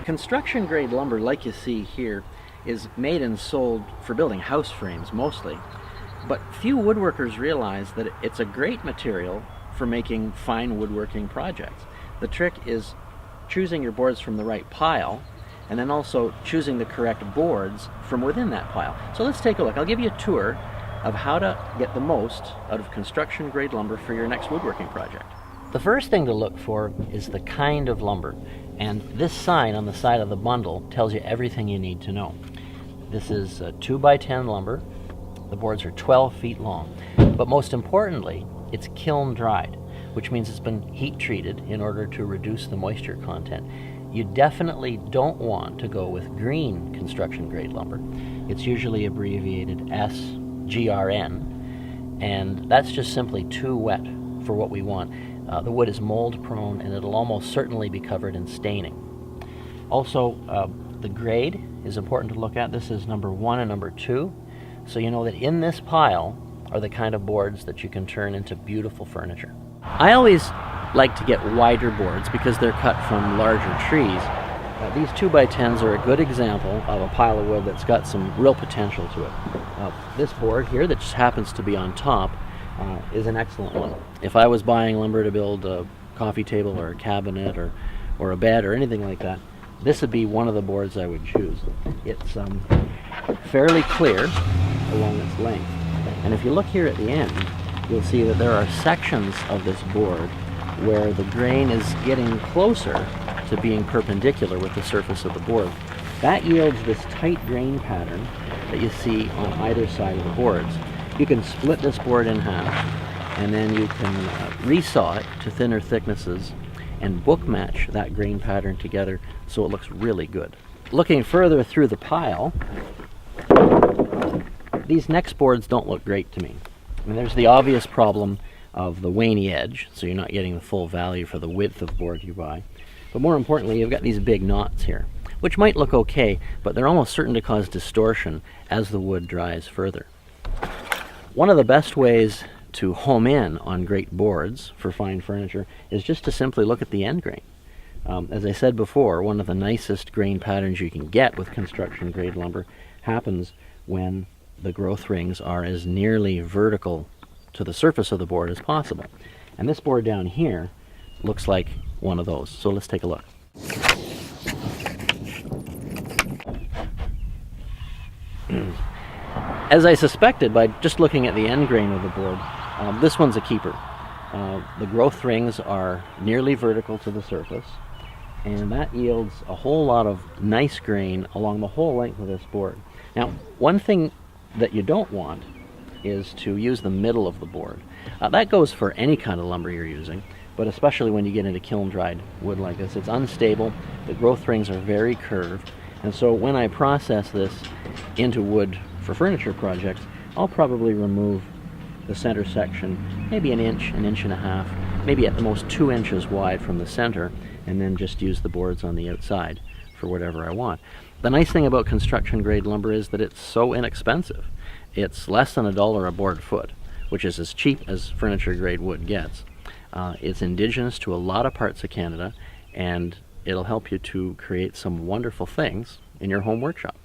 Construction grade lumber, like you see here, is made and sold for building house frames mostly, but few woodworkers realize that it's a great material for making fine woodworking projects. The trick is choosing your boards from the right pile, and then also choosing the correct boards from within that pile. So let's take a look. I'll give you a tour of how to get the most out of construction grade lumber for your next woodworking project. The first thing to look for is the kind of lumber, and this sign on the side of the bundle tells you everything you need to know. This is 2x10 lumber. The boards are 12 feet long, but most importantly, it's kiln dried, which means it's been heat treated in order to reduce the moisture content. You definitely don't want to go with green construction grade lumber. It's usually abbreviated SGRN, and that's just simply too wet for what we want. The wood is mold prone, and it'll almost certainly be covered in staining. Also, the grade is important to look at. This is number 1 and number 2, so you know that in this pile are the kind of boards that you can turn into beautiful furniture. I always like to get wider boards because they're cut from larger trees. These 2x10s are a good example of a pile of wood that's got some real potential to it. This board here that just happens to be on top is an excellent one. If I was buying lumber to build a coffee table or a cabinet or a bed or anything like that, this would be one of the boards I would choose. It's fairly clear along its length, and if you look here at the end, you'll see that there are sections of this board where the grain is getting closer to being perpendicular with the surface of the board. That yields this tight grain pattern that you see on either side of the boards. You can split this board in half, and then you can resaw it to thinner thicknesses and book match that grain pattern together so it looks really good. Looking further through the pile, these next boards don't look great to me. I mean, there's the obvious problem of the waney edge, so you're not getting the full value for the width of board you buy. But more importantly, you've got these big knots here, which might look okay, but they're almost certain to cause distortion as the wood dries further. One of the best ways to home in on great boards for fine furniture is just to simply look at the end grain. As I said before, one of the nicest grain patterns you can get with construction grade lumber happens when the growth rings are as nearly vertical to the surface of the board as possible. And this board down here looks like one of those. So let's take a look. As I suspected by just looking at the end grain of the board, this one's a keeper. The growth rings are nearly vertical to the surface, and that yields a whole lot of nice grain along the whole length of this board. Now, one thing that you don't want is to use the middle of the board. That goes for any kind of lumber you're using, but especially when you get into kiln-dried wood like this. It's unstable, the growth rings are very curved, and so when I process this into wood for furniture projects, I'll probably remove the center section maybe an inch and a half, maybe at the most 2 inches wide from the center, and then just use the boards on the outside for whatever I want. The nice thing about construction grade lumber is that it's so inexpensive. It's less than $1 a board foot, which is as cheap as furniture grade wood gets. It's indigenous to a lot of parts of Canada, and it'll help you to create some wonderful things in your home workshop.